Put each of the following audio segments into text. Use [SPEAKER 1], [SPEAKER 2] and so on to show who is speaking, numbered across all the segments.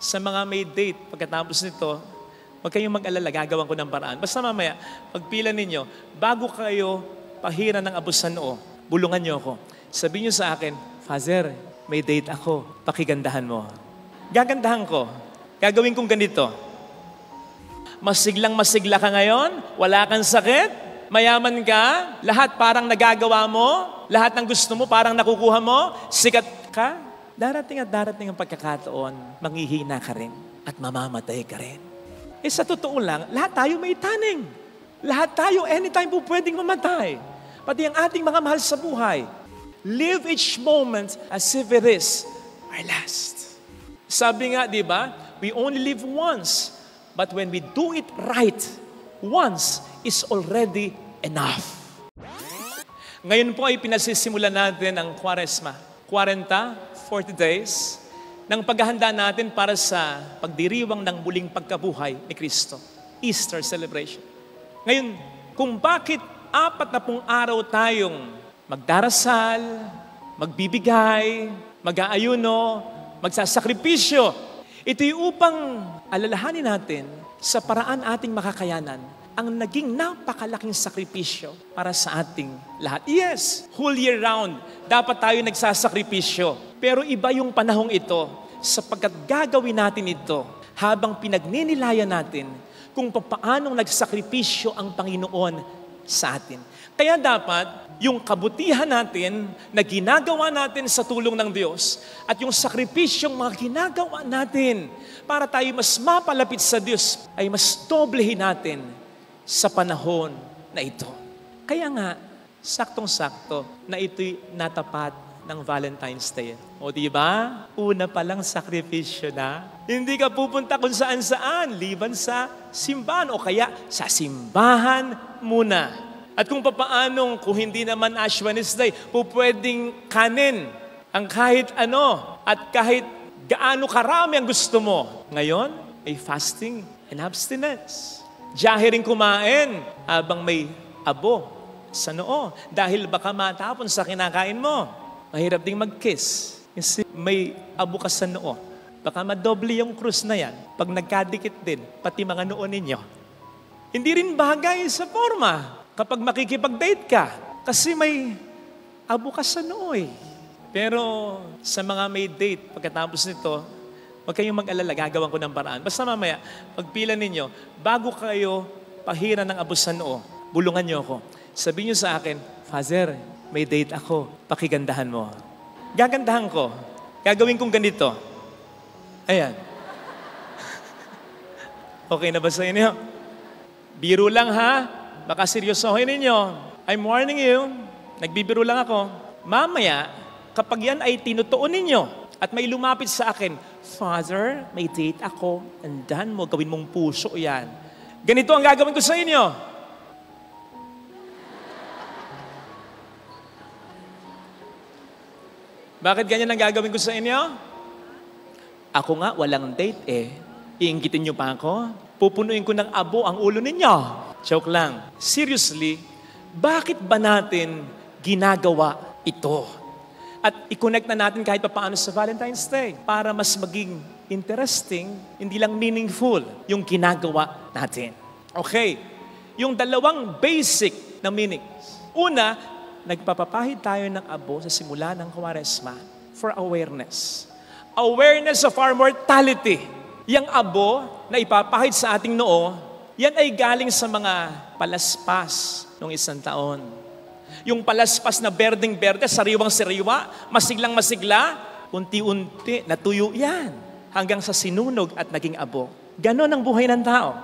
[SPEAKER 1] Sa mga may date, pagkatapos nito, huwag kayong mag-alala, gagawan ko ng paraan. Basta mamaya, pagpila ninyo, bago kayo pahiran ng abos sa noo, bulungan niyo ako. Sabihin niyo sa akin, Father, may date ako, pakigandahan mo. Gagandahan ko. Gagawin kong ganito. Masiglang-masigla ka ngayon, wala kang sakit, mayaman ka, lahat parang nagagawa mo, lahat ng gusto mo parang nakukuha mo, sikat ka. Darating at darating ang pagkakataon, manghihina ka rin at mamamatay ka rin. Sa totoo lang, lahat tayo may taning. Lahat tayo anytime po pwedeng mamatay. Pati ang ating mga mahal sa buhay. Live each moment as if it is our last. Sabi nga, di ba, we only live once. But when we do it right, once is already enough. Ngayon po ay pinasisimulan natin ang Kwaresma. 40 days ng paghahanda natin para sa pagdiriwang ng muling pagkabuhay ni Kristo. Easter celebration. Ngayon, kung bakit 40 araw tayong magdarasal, magbibigay, mag-aayuno, magsasakripisyo, ito'y upang alalahanin natin sa paraan ating makakayanan ang naging napakalaking sakripisyo para sa ating lahat. Yes, whole year round, dapat tayo nagsasakripisyo. Pero iba yung panahong ito sapagkat gagawin natin ito habang pinagninilayan natin kung paanong nagsakripisyo ang Panginoon sa atin. Kaya dapat yung kabutihan natin na ginagawa natin sa tulong ng Diyos at yung sakripisyong mga ginagawa natin para tayo mas mapalapit sa Diyos ay mas doblehin natin sa panahon na ito. Kaya nga, saktong-sakto na ito'y natapat ng Valentine's Day. O di ba? Una pa lang sakripisyo na. Hindi ka pupunta kung saan-saan, liban sa simbahan o kaya sa simbahan muna. At kung papaanong, kung hindi naman Ash Wednesday, pwedeng kanin ang kahit ano at kahit gaano karami ang gusto mo. Ngayon, ay fasting and abstinence. Diyahe rin kumain habang may abo sa noo dahil baka matapon sa kinakain mo. Mahirap ding mag-kiss kasi may abo ka sa noo. Baka madoble yung krus na yan pag nagkadikit din, pati mga noo ninyo. Hindi rin bagay sa forma kapag makikipag-date ka kasi may abo ka sa noo eh. Pero sa mga may date, pagkatapos nito, huwag kayong mag-alala, gagawan ko ng paraan. Basta mamaya, pagpila ninyo, bago kayo pahiran ng abos sa noo, bulungan niyo ako. Sabihin niyo sa akin, Father, may date ako, pakigandahan mo. Gagandahan ko. Gagawin kong ganito. Ayan. Okay na ba sa inyo? Biro lang ha. Baka seryosohin ninyo. I'm warning you. Nagbibiro lang ako. Mamaya, kapag yan ay tinutuon ninyo at may lumapit sa akin, Father, may date ako. Andahan mo, gawin mong puso yan. Ganito ang gagawin ko sa inyo. Bakit ganyan ang gagawin ko sa inyo? Ako nga, walang date eh. Iinggitin niyo pa ako? Pupunuin ko ng abo ang ulo ninyo. Joke lang. Seriously, bakit ba natin ginagawa ito? At i-connect na natin kahit paano sa Valentine's Day para mas maging interesting, hindi lang meaningful yung ginagawa natin. Okay, yung dalawang basic na meanings. Una, nagpapapahid tayo ng abo sa simula ng Kwaresma for awareness. Awareness of our mortality. Yang abo na ipapahid sa ating noo, yan ay galing sa mga palaspas ng isang taon. Yung palaspas na berdeng-berde, sariwang-sariwa, masiglang-masigla, unti-unti natuyo yan hanggang sa sinunog at naging abo. Ganon ang buhay ng tao.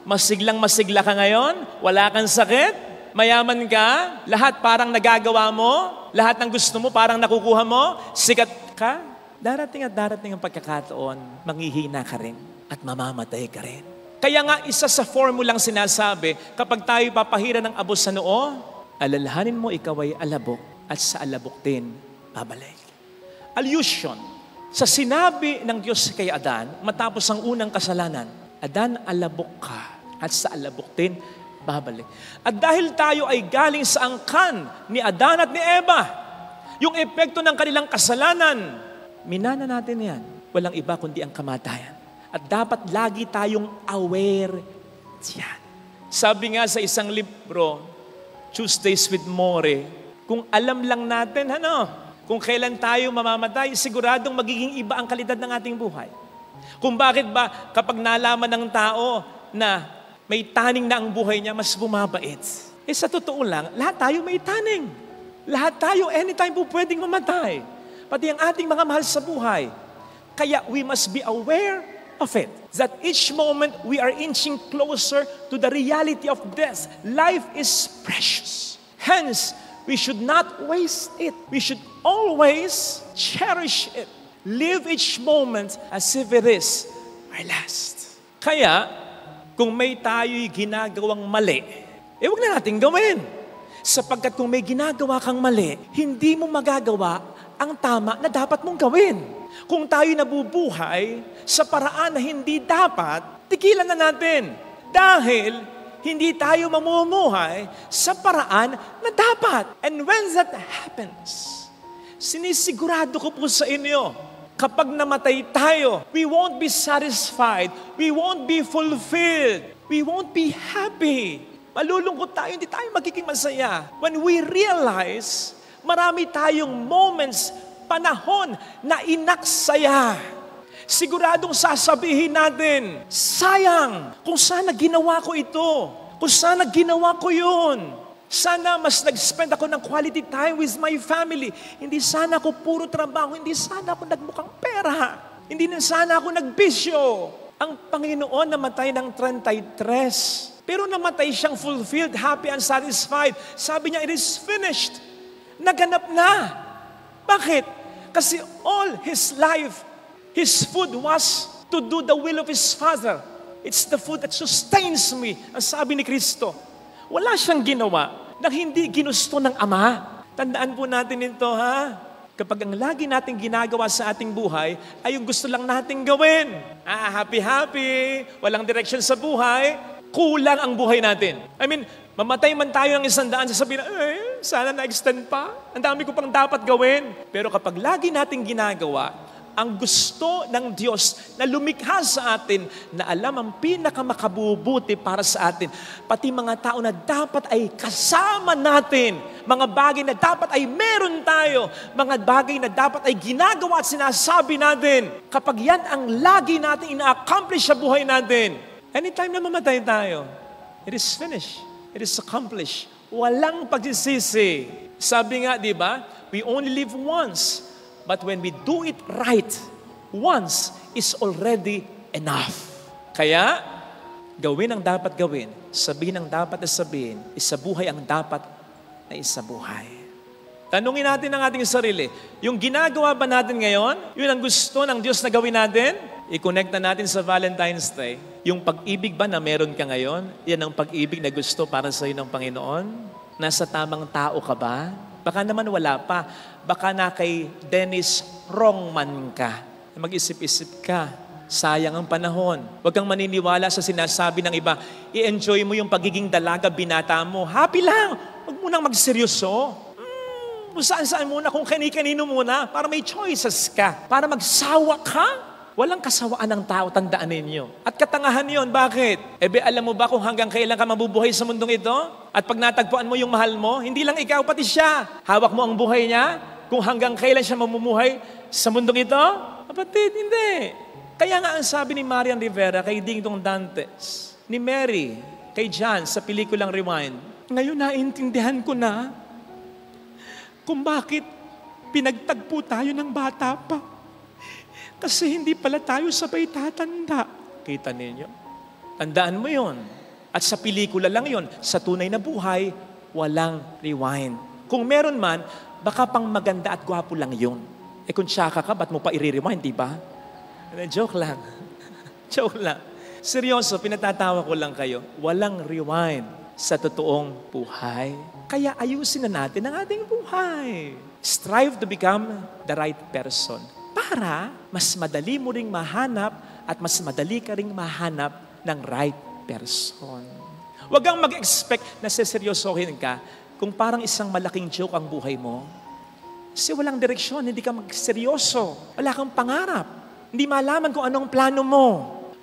[SPEAKER 1] Masiglang-masigla ka ngayon, wala kang sakit, mayaman ka, lahat parang nagagawa mo, lahat ng gusto mo parang nakukuha mo, sikat ka, darating at darating ang pagkakataon, manghihina ka rin at mamamatay ka rin. Kaya nga isa sa formulang sinasabi, kapag tayo papahira ng abo sa noo, alalahanin mo ikaw ay alabok at sa alabok din babalik. Allusion. Sa sinabi ng Diyos kay Adan, matapos ang unang kasalanan, Adan, alabok ka at sa alabok din babalik. At dahil tayo ay galing sa angkan ni Adan at ni Eva, yung epekto ng kanilang kasalanan, minana natin yan. walang iba kundi ang kamatayan. At dapat lagi tayong aware diyan. Sabi nga sa isang libro, Tuesdays with More, kung alam lang natin, kung kailan tayo mamamatay, siguradong magiging iba ang kalidad ng ating buhay. Kung bakit ba kapag nalaman ng tao na may taning na ang buhay niya, mas bumabait. Sa totoo lang, lahat tayo may taning. Lahat tayo, anytime po pwedeng mamatay. Pati ang ating mga mahal sa buhay. Kaya we must be aware of it. That each moment we are inching closer to the reality of death. Life is precious. Hence, we should not waste it. We should always cherish it. Live each moment as if it is our last. Kaya, kung may tayo'y ginagawang mali, huwag na natin gawin. Sapagkat kung may ginagawa kang mali, hindi mo magagawa ang tama na dapat mong gawin. Kung tayo nabubuhay sa paraan na hindi dapat, tigilan na natin. Dahil hindi tayo mamumuhay sa paraan na dapat. And when that happens, sinisigurado ko po sa inyo, kapag namatay tayo, we won't be satisfied. We won't be fulfilled. We won't be happy. Malulungkot tayo, hindi tayo magiging masaya. When we realize, marami tayong moments, panahon na inaksaya. Siguradong sasabihin natin, sayang, kung sana ginawa ko ito, kung sana ginawa ko yun. Sana mas nag-spend ako ng quality time with my family. Hindi sana ako puro trabaho, hindi sana ako nagmukhang pera. Hindi na sana ako nagbisyo. Ang Panginoon namatay ng 33. Pero namatay siyang fulfilled, happy and satisfied. Sabi niya, it is finished. Naganap na. Bakit? Kasi all His life, His food was to do the will of His Father. It's the food that sustains me. Ang sabi ni Kristo. Wala siyang ginawa na hindi ginusto ng Ama. Tandaan po natin ito, Kapag ang lagi nating ginagawa sa ating buhay ay yung gusto lang nating gawin. Happy-happy, walang direction sa buhay, kulang ang buhay natin. Mamatay man tayo ng 100, sasabihin na, sana na-extend pa. Ang dami ko pang dapat gawin. Pero kapag lagi nating ginagawa, ang gusto ng Diyos na lumikha sa atin, na alam ang pinakamakabubuti para sa atin, pati mga tao na dapat ay kasama natin, mga bagay na dapat ay meron tayo, mga bagay na dapat ay ginagawa at sinasabi natin, kapag yan ang lagi natin ina-accomplish sa buhay natin, anytime na mamatay tayo, it is finished. It is accomplished. Walang pagsisisi. Sabi nga, di ba? We only live once. But when we do it right, once is already enough. Kaya, gawin ang dapat gawin. Sabihin ang dapat na sabihin. Isabuhay ang dapat na isabuhay. Tanungin natin ang ating sarili. Yung ginagawa ba natin ngayon? Yun ang gusto ng Diyos na gawin natin? I-connect na natin sa Valentine's Day. Yung pag-ibig ba na meron ka ngayon, yan ang pag-ibig na gusto para sa iyo ng Panginoon? Nasa tamang tao ka ba? Baka naman wala pa. Baka na kay Dennis wrongman ka. Mag-isip-isip ka. Sayang ang panahon. Huwag kang maniniwala sa sinasabi ng iba. I-enjoy mo yung pagiging dalaga, binata mo. Happy lang. Huwag mo nang magseryoso. Kung saan-saan muna, kung kani-kanino muna, para may choices ka. Para magsawa ka. Walang kasawaan ng tao, tandaan ninyo. At katangahan yon, bakit? Alam mo ba kung hanggang kailan ka mabubuhay sa mundong ito? At pag natagpuan mo yung mahal mo, hindi lang ikaw, pati siya. Hawak mo ang buhay niya. Kung hanggang kailan siya mamumuhay sa mundong ito? Kapatid, hindi. Kaya nga ang sabi ni Marian Rivera kay Ding Dong Dantes, ni Mary, kay John sa pelikulang Rewind, ngayon naintindihan ko na kung bakit pinagtagpo tayo ng bata pa. Kasi hindi pala tayo sabay tatanda. Kita ninyo? Tandaan mo yon. At sa pelikula lang yon. Sa tunay na buhay, walang rewind. Kung meron man, baka pang maganda at gwapo lang yon. Kung tsaka ka, ba't mo pa i-rewind, di ba? Joke lang. Joke lang. Seryoso, pinatatawa ko lang kayo. Walang rewind sa totoong buhay. Kaya ayusin na natin ang ating buhay. Strive to become the right person. Para mas madali mo ring mahanap at mas madali ka ring mahanap ng right person. Huwag kang mag-expect na seseryosohin ka kung parang isang malaking joke ang buhay mo. Kasi walang direksyon, hindi ka magseryoso. Wala kang pangarap. Hindi malaman kung anong plano mo.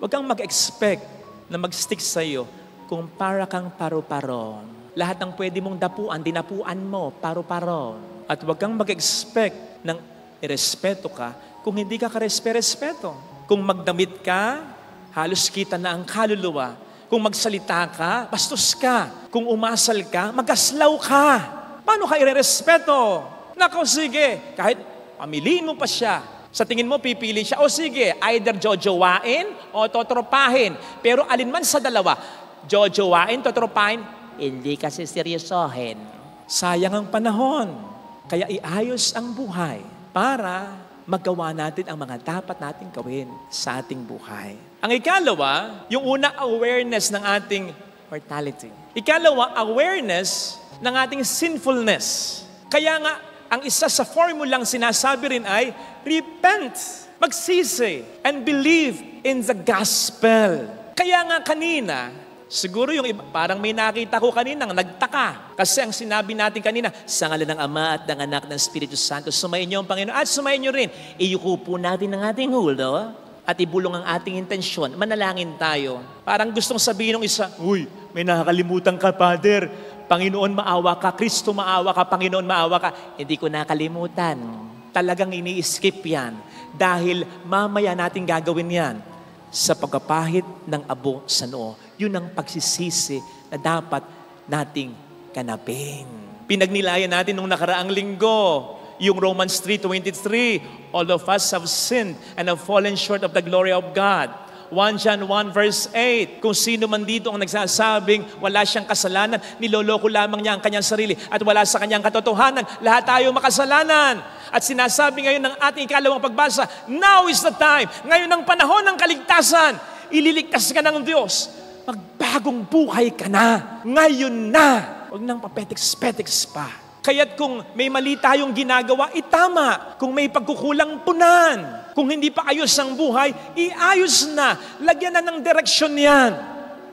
[SPEAKER 1] Huwag kang mag-expect na mag-stick sa'yo kung para kang paru-paro. Lahat ng pwede mong dapuan, dinapuan mo, paru-paro. At huwag kang mag-expect ng irespeto ka kung hindi ka karespe-respeto. Kung magdamit ka, halos kita na ang kaluluwa. Kung magsalita ka, bastos ka. Kung umasal ka, magaslaw ka. Paano ka irerespeto? Nako, sige, kahit pamiliin mo pa siya, sa tingin mo pipili siya, o sige, either jojowain o totropahin. Pero alinman sa dalawa, jojowain, totropahin, hindi kasi seryosohin. Sayang ang panahon. Kaya iayos ang buhay para magawa natin ang mga dapat nating gawin sa ating buhay. Ang ikalawa, yung una, awareness ng ating mortality. Ikalawa, awareness ng ating sinfulness. Kaya nga, ang isa sa formulang sinasabi rin ay, repent, magsisi, and believe in the gospel. Kaya nga kanina, siguro yung iba, parang may nakita ko kanina, nagtaka. Kasi ang sinabi natin kanina, sa ngalan ng Ama at ng Anak ng Espiritu Santo, sumayin niyo ang Panginoon at sumayin niyo rin. Iyuko po natin ang ating hulo at ibulong ang ating intensyon. Manalangin tayo. Parang gustong sabihin ng isa, uy, may nakakalimutan ka, Father. Panginoon, maawa ka. Kristo, maawa ka. Panginoon, maawa ka. Hindi ko nakalimutan. Talagang ini-skip yan. Dahil mamaya natin gagawin yan sa pagkapahid ng abo sa noo. Yun ang pagsisisi na dapat nating kanapin. Pinagnilayan natin nung nakaraang linggo, yung Romans 3:23, all of us have sinned and have fallen short of the glory of God. 1 John 1 verse 8, kung sino man dito ang nagsasabing wala siyang kasalanan, niloloko lamang niya ang kanyang sarili at wala sa kanyang katotohanan. Lahat tayo makasalanan. At sinasabi ngayon ng ating ikalawang pagbasa, now is the time. Ngayon ang panahon ng kaligtasan. Ililigtas ka ng Diyos. Magbagong buhay ka na. Ngayon na. Huwag nang papetiks-petiks pa. Kaya't kung may mali tayong ginagawa, itama. Kung may pagkukulang, punan. Kung hindi pa ayos ang buhay, iayos na. Lagyan na ng direksyon yan.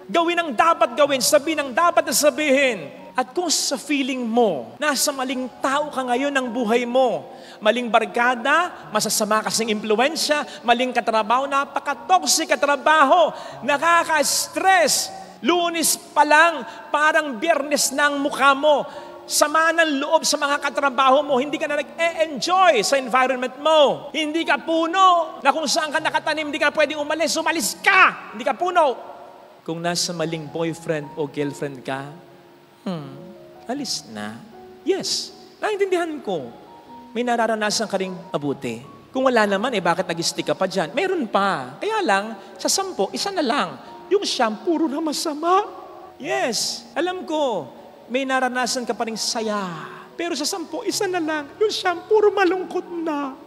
[SPEAKER 1] Gawin ang dapat gawin, sabihin ang dapat na sabihin. At kung sa feeling mo, nasa maling tao ka ngayon ng buhay mo, maling barkada, masasama kasing impluensya, maling katrabaho, napaka-toxic katrabaho, nakaka-stress, Lunes pa lang, parang Biyernes na ang mukha mo. Sama ng loob sa mga katrabaho mo, hindi ka na nag-e-enjoy sa environment mo. Hindi ka puno, na kung saan ka nakatanim, hindi ka pwedeng umalis, umalis ka, hindi ka puno. Kung nasa maling boyfriend o girlfriend ka, alis na. Yes, naintindihan ko. May nararanasan ka ring mabuti. Kung wala naman, bakit nag-stick ka pa dyan? Meron pa. Kaya lang, sa 10, isa na lang. Yung siyam, puro na masama. Yes, alam ko. May naranasan ka pa rin saya. Pero sa 10, isa na lang. Yung siyam, puro malungkot na.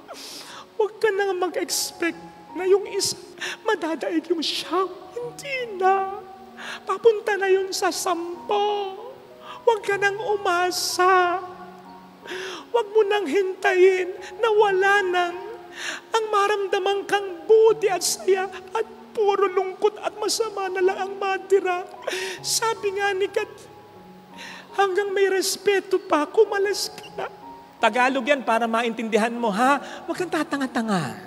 [SPEAKER 1] Huwag ka na mag-expect na yung isa, madadaig yung siyam. Hindi na. Papunta na yun sa 10. Huwag ka nang umasa. Huwag mo nang hintayin na wala nang ang maramdaman kang buti at saya at puro lungkot at masama na lang ang matira. Sabi nga ni Kat, hanggang may respeto pa, kumalas ka na. Tagalog yan para maintindihan mo, ha? Huwag kang tatanga-tanga.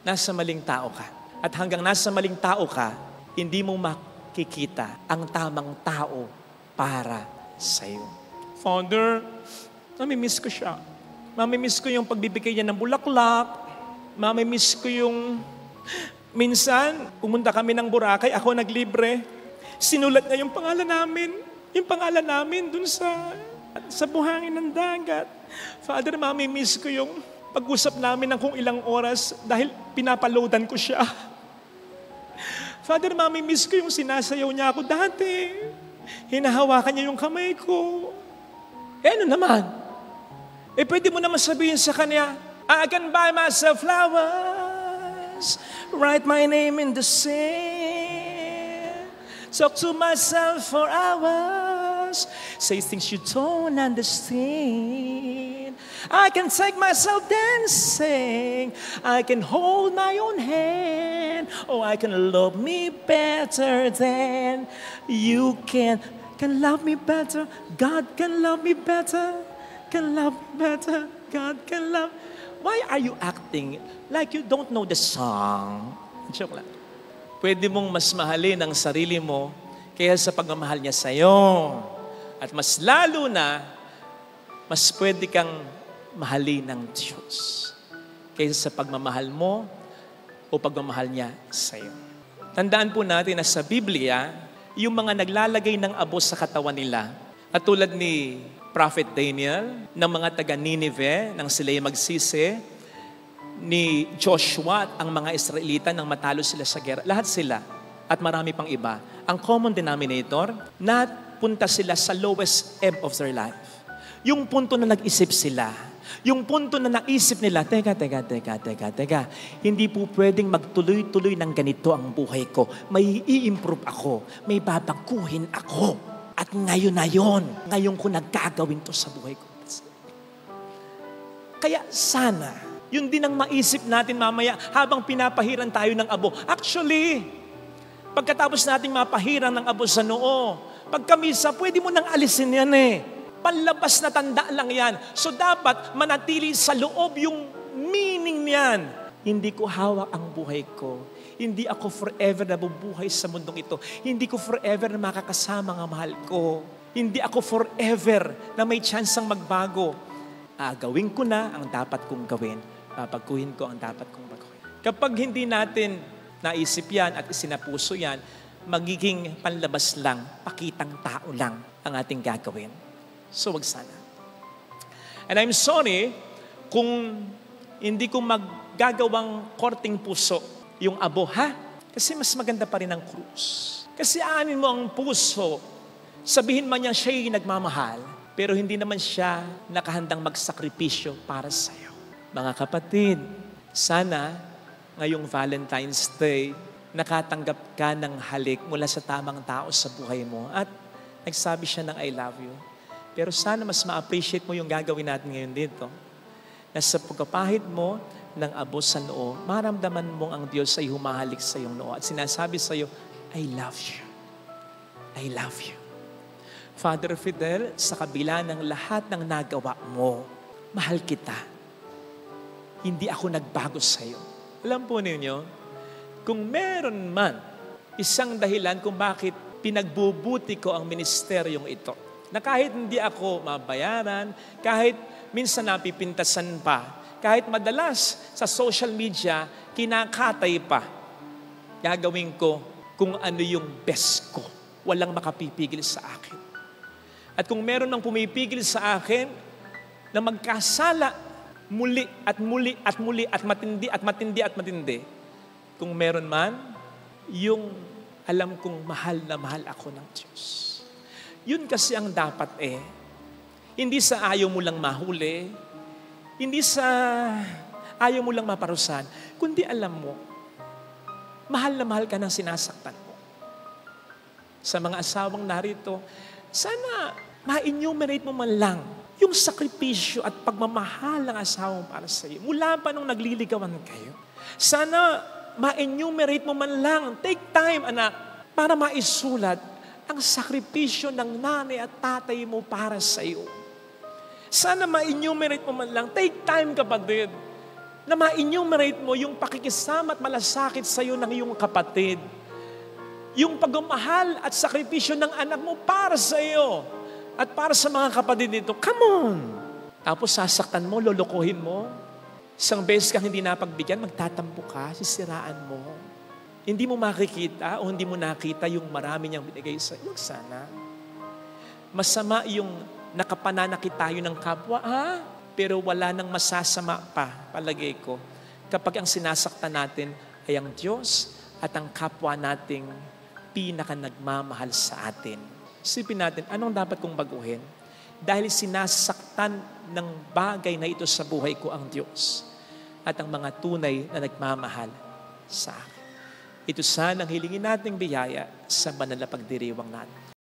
[SPEAKER 1] Nasa maling tao ka. At hanggang nasa maling tao ka, hindi mo makikita ang tamang tao para sa'yo. Father, mamimiss ko siya. Mamimiss ko yung pagbibigay niya ng bulaklak. Mamimiss ko yung... Minsan, pumunta kami ng Boracay, ako naglibre. Sinulat niya yung pangalan namin. Yung pangalan namin dun sa buhangin ng dagat. Father, mamimiss ko yung pag-usap namin ng kung ilang oras dahil pinapaloadan ko siya. Father, mamimiss ko yung sinasayaw niya ako dati. Hinahawakan niya yung kamay ko. Ano naman? Pwede mo naman sabihin sa kanya, I can buy myself flowers, write my name in the sand, talk to myself for hours, say things you don't understand. I can take myself dancing, I can hold my own hand, oh, I can love me better than you can love me better, God can love me better, can love me better, God can love. Why are you acting like you don't know the song? Joke lang. Pwede mong mas mahalin ang sarili mo kaysa sa pagmamahal niya sa'yo. At mas lalo na, mas pwede kang mahalin ng Diyos kaysa sa pagmamahal mo o pagmamahal niya sa'yo. Tandaan po natin na sa Biblia, yung mga naglalagay ng abo sa katawan nila, katulad ni Prophet Daniel, ng mga taga Nineveh, nang sila'y magsisi, ni Joshua at ang mga Israelita nang matalo sila sa gera. Lahat sila at marami pang iba. Ang common denominator, napunta sila sa lowest ebb of their life. Yung punto na nag-isip sila, yung punto na naisip nila, teka, hindi po pwedeng magtuloy-tuloy ng ganito ang buhay ko. May i-improve ako, may babaguhin ako. At ngayon ko nagkagawin to sa buhay ko. Kaya sana, yun din ang maisip natin mamaya habang pinapahiran tayo ng abo. Actually, pagkatapos nating mapahiran ng abo sa noo, pagkamisa, pwede mo nang alisin yan Panlabas na tanda lang yan. So dapat manatili sa loob yung meaning niyan. Hindi ko hawak ang buhay ko. Hindi ako forever na bubuhay sa mundong ito. Hindi ko forever na makakasama ang mahal ko. Hindi ako forever na may chansang magbago. Gawin ko na ang dapat kong gawin. Babaguhin ko ang dapat kong baguhin. Kapag hindi natin naisip yan at isinapuso yan, magiging panlabas lang, pakitang tao lang ang ating gagawin. So wag sana. And I'm sorry kung hindi ko maggagawang korting puso yung abo, Kasi mas maganda pa rin ang krus. Kasi aanin mo ang puso, sabihin man niya siya'y nagmamahal, pero hindi naman siya nakahandang magsakripisyo para sa'yo. Mga kapatid, sana ngayong Valentine's Day, nakatanggap ka ng halik mula sa tamang tao sa buhay mo at nagsabi siya ng I love you. Pero sana mas ma-appreciate mo yung gagawin natin ngayon dito. Na sa pagkapahid mo ng abo sa noo, maramdaman mong ang Diyos ay humahalik sa iyong noo at sinasabi sa iyo, I love you. I love you. Father Fidel, sa kabila ng lahat ng nagawa mo, mahal kita. Hindi ako nagbago sa iyo. Alam po ninyo, kung meron man isang dahilan kung bakit pinagbubuti ko ang ministeryong ito, na kahit hindi ako mabayaran, kahit minsan napipintasan pa, kahit madalas sa social media, kinakatay pa, gagawin ko kung ano yung best ko. Walang makapipigil sa akin. At kung meron mang pumipigil sa akin na magkasala muli at muli at muli at matindi at matindi at matindi, kung meron man, yung alam kong mahal na mahal ako ng Diyos. Yun kasi ang dapat Hindi sa ayaw mo lang mahuli, hindi sa ayaw mo lang maparusahan, kundi alam mo, mahal na mahal ka ng sinasaktan mo. Sa mga asawang narito, sana ma-enumerate mo man lang yung sakripisyo at pagmamahal ng asawang para sa iyo. Mula pa nung nagliligawan kayo. Sana ma-enumerate mo man lang, take time anak, para maisulat ang sakripisyo ng nanay at tatay mo para sa iyo. Sana ma-enumerate mo man lang, take time kapatid, na ma-enumerate mo yung pakikisama at malasakit sa iyo ng iyong kapatid. Yung pagmamahal at sakripisyo ng anak mo para sa iyo at para sa mga kapatid nito. Come on! Tapos sasaktan mo, lolokohin mo. Isang beses kang hindi napagbigyan, magtatampo ka, sisiraan mo. Hindi mo makikita o hindi mo nakita yung marami niyang binigay sa iyo. Sana. Masama yung nakapananakit tayo ng kapwa, pero wala nang masasama pa, palagay ko, kapag ang sinasaktan natin ay ang Diyos at ang kapwa nating pinaka nagmamahal sa atin. Isipin natin, anong dapat kong baguhin? Dahil sinasaktan ng bagay na ito sa buhay ko ang Diyos at ang mga tunay na nagmamahal sa akin. Ito sana ang hilingin nating biyaya sa banal na pagdiriwang natin.